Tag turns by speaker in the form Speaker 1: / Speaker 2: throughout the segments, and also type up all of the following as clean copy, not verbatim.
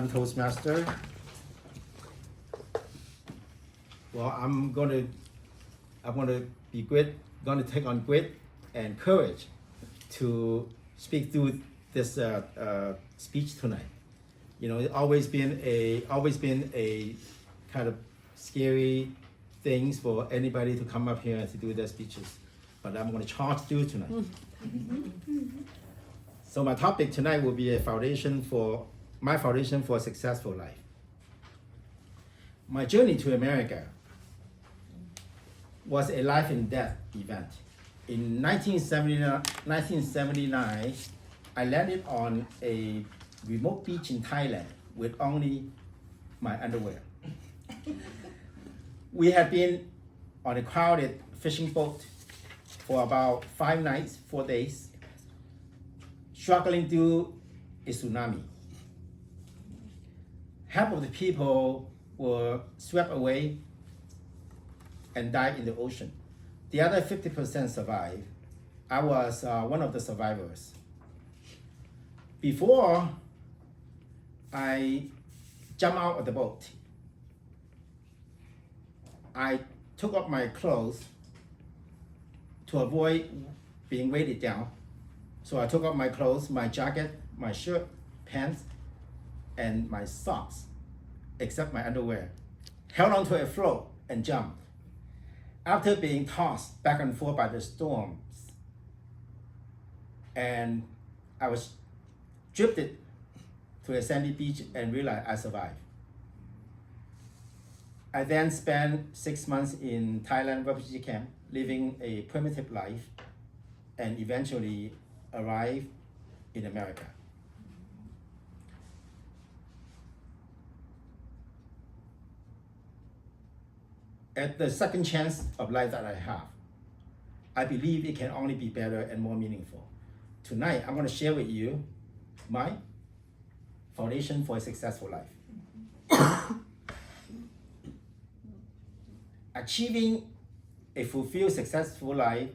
Speaker 1: Toastmaster. Well, I'm going to be great. Going to take on grit and courage to speak through this speech tonight. You know, it's always been a kind of scary things for anybody to come up here and to do their speeches, but I'm going to charge through tonight. So my topic tonight will be my foundation for a successful life. My journey to America was a life and death event. In 1979, I landed on a remote beach in Thailand with only my underwear. We had been on a crowded fishing boat for about 5 nights, 4 days, struggling through a tsunami. Half of the people were swept away and died in the ocean. The other 50% survived. I was one of the survivors. Before I jumped out of the boat, I took off my clothes to avoid being weighted down. So I took off my clothes, my jacket, my shirt, pants, and my socks, except my underwear, held onto a float and jumped. After being tossed back and forth by the storms, and I was drifted to a sandy beach and realized I survived. I then spent 6 months in Thailand refugee camp, living a primitive life, and eventually arrived in America. At the second chance of life that I have, I believe it can only be better and more meaningful. Tonight, I'm going to share with you my foundation for a successful life. Achieving a fulfilled, successful life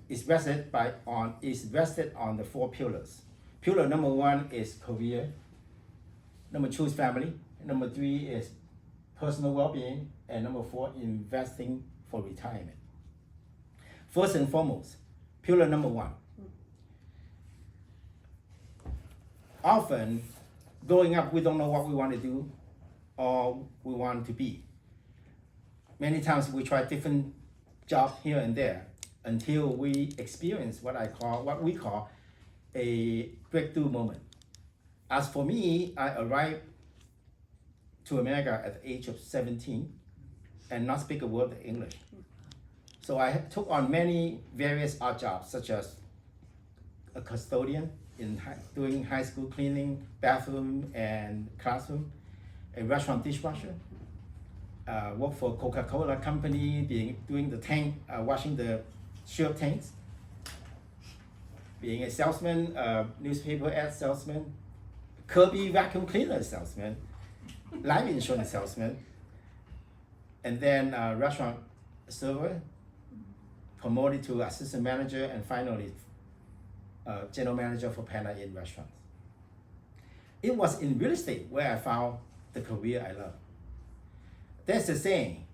Speaker 1: is rested on the 4 pillars. Pillar number 1 is career. Number 2 is family. Number 3 is personal well-being, and number 4, investing for retirement. First and foremost, pillar number 1. Often, growing up, we don't know what we want to do or we want to be. Many times we try different jobs here and there until we experience what we call a breakthrough moment. As for me, I arrived to America at the age of 17 and not speak a word of English. So I took on many various odd jobs, such as a custodian doing high school cleaning, bathroom and classroom, a restaurant dishwasher, worked for Coca-Cola company, doing the tank, washing the syrup tanks, being a salesman, newspaper ad salesman, Kirby vacuum cleaner salesman, life insurance salesman, and then restaurant server, promoted to assistant manager, and finally general manager for Panda Inn restaurants. It was in real estate where I found the career I love. There's a saying,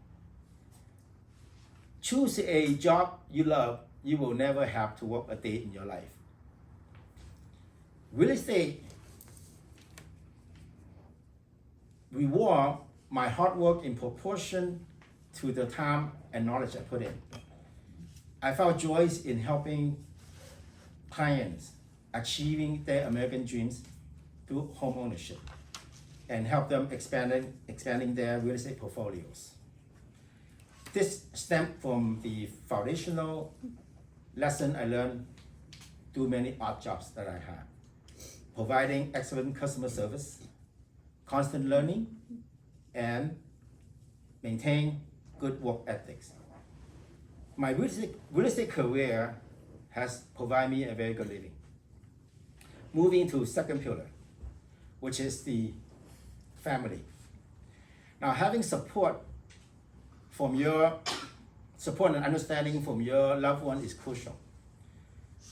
Speaker 1: choose a job you love, you will never have to work a day in your life. Real estate reward my hard work in proportion to the time and knowledge I put in. I found joys in helping clients achieving their American dreams through home ownership and help them expanding their real estate portfolios. This stemmed from the foundational lesson I learned through many odd jobs that I had, providing excellent customer service, constant learning, and maintain good work ethics. My real estate career has provided me a very good living. Moving to second pillar, which is the family. Now, having support and understanding from your loved one is crucial.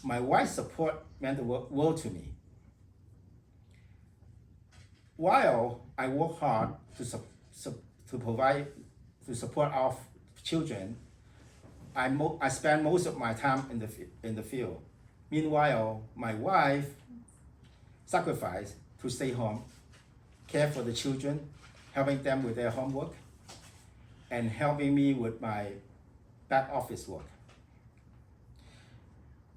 Speaker 1: My wife's support meant the world to me. while I work hard to provide, to support our children, I spend most of my time in the field. Meanwhile, my wife sacrificed to stay home, care for the children, helping them with their homework, and helping me with my back office work.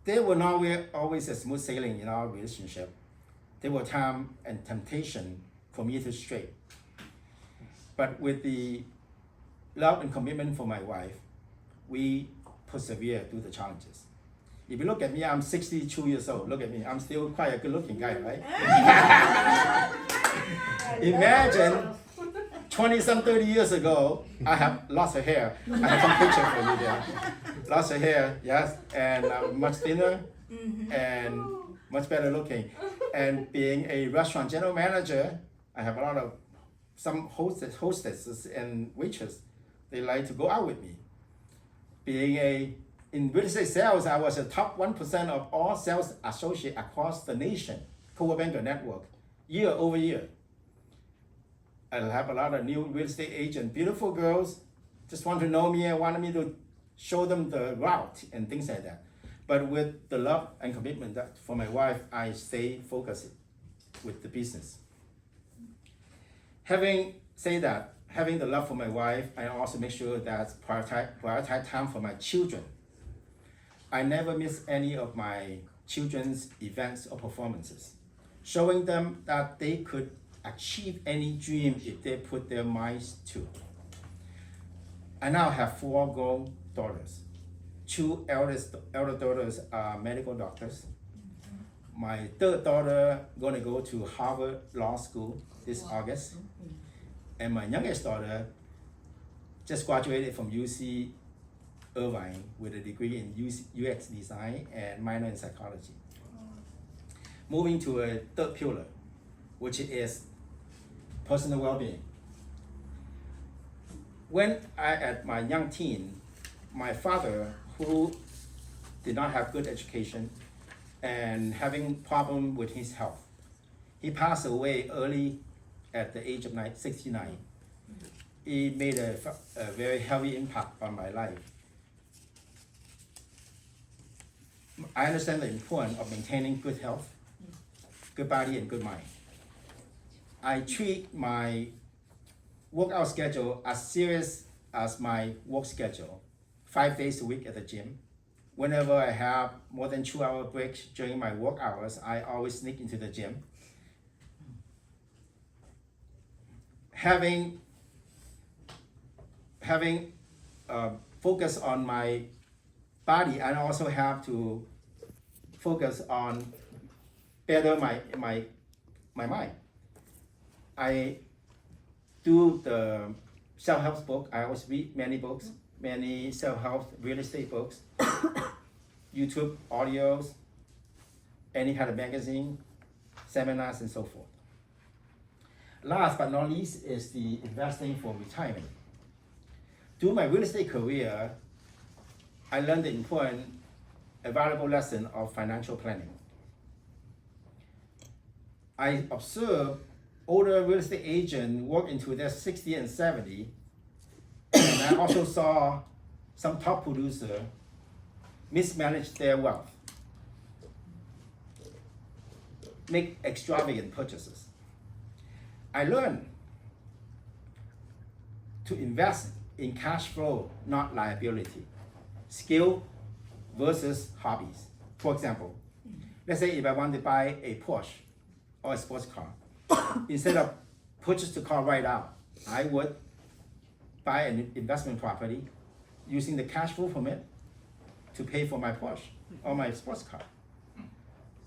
Speaker 1: There were not always a smooth sailing in our relationship. There were time and temptation for me to stray. But with the love and commitment for my wife, we persevere through the challenges. If you look at me, I'm 62 years old. Look at me, I'm still quite a good-looking guy, right? Imagine 20-some, 30 years ago, I have lots of hair. I have some picture for you there. Lots of hair, yes, and much thinner and much better looking. And being a restaurant general manager, I have a lot of some hostesses and waitresses. They like to go out with me. In real estate sales, I was a top 1% of all sales associates across the nation, Coldwell Banker Network, year over year. I have a lot of new real estate agents, beautiful girls, just want to know me and wanted me to show them the route and things like that. But with the love and commitment that for my wife, I stay focused with the business. Having said that, having the love for my wife, I also make sure that prioritize time for my children. I never miss any of my children's events or performances, showing them that they could achieve any dream if they put their minds to. I now have 4 grown daughters. 2 elder daughters are medical doctors. My 3rd daughter gonna go to Harvard Law School this August. And my youngest daughter just graduated from UC Irvine with a degree in UX design and minor in psychology. Moving to a 3rd pillar, which is personal well-being. When at my young teen, my father, who did not have good education and having problem with his health, he passed away early at the age of 69. He made a very heavy impact on my life. I understand the importance of maintaining good health, good body, and good mind. I treat my workout schedule as serious as my work schedule, 5 days a week at the gym. Whenever I have more than 2-hour breaks during my work hours, I always sneak into the gym. Having focus on my body, I also have to focus on better my mind. I do the self-help book. I always read many books, many self-help real estate books, YouTube audios, any kind of magazine, seminars, and so forth. Last but not least is the investing for retirement. Through my real estate career, I learned the important, a valuable lesson of financial planning. I observed older real estate agents work into their 60 and 70, and I also saw some top producers mismanage their wealth, make extravagant purchases. I learned to invest in cash flow, not liability. Skill versus hobbies. For example, let's say if I want to buy a Porsche or a sports car, instead of purchase the car right out, I would buy an investment property using the cash flow from it to pay for my Porsche or my sports car.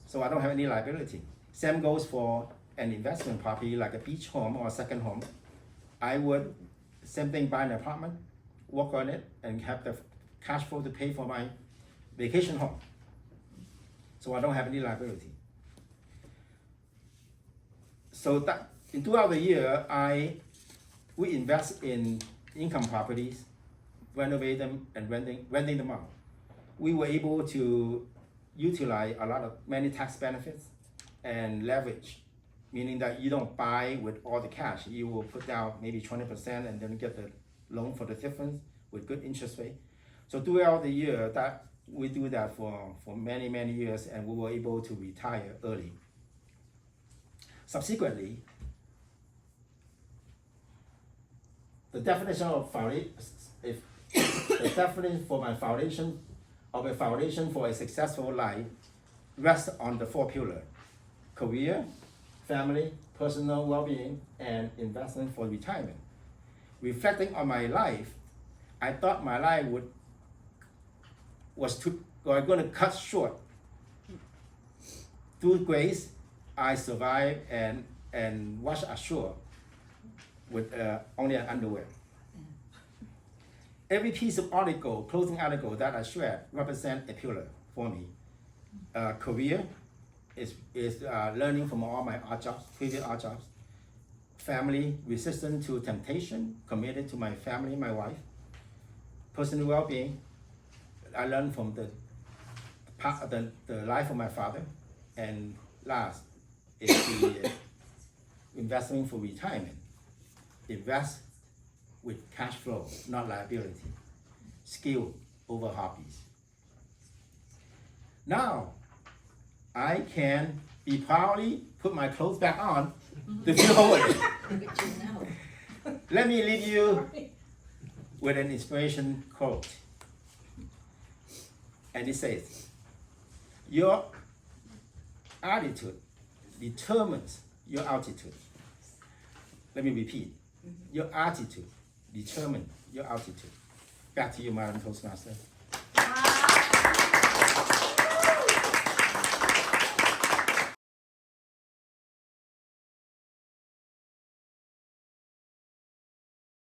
Speaker 1: So I don't have any liability. Same goes for an investment property like a beach home or a second home. I would, same thing, buy an apartment, work on it, and have the cash flow to pay for my vacation home. So I don't have any liability. So that throughout the year, we invest in income properties, renovate them, and renting them out. We were able to utilize many tax benefits and leverage meaning that you don't buy with all the cash. You will put down maybe 20% and then get the loan for the difference with good interest rate. So throughout the year, that we do that for many, many years, and we were able to retire early. Subsequently, the definition of foundation, the definition for my foundation of a foundation for a successful life rests on the 4 pillars: career, family, personal well-being, and investment for retirement. Reflecting on my life, I thought my life was going to cut short. Through grace, I survived and was ashore with only an underwear. Every piece of article, clothing article that I share represent a pillar for me. Career is learning from all my art jobs, previous art jobs. Family, resistant to temptation, committed to my family, my wife. Personal well-being, I learned from the life of my father. And last is the investment for retirement. Invest with cash flow, not liability. Skill over hobbies. Now, I can be proudly put my clothes back on to feel holiday. Let me leave you with an inspiration quote. And it says, your attitude determines your altitude. Let me repeat. Your attitude determines your altitude. Back to you, Madam Toastmaster.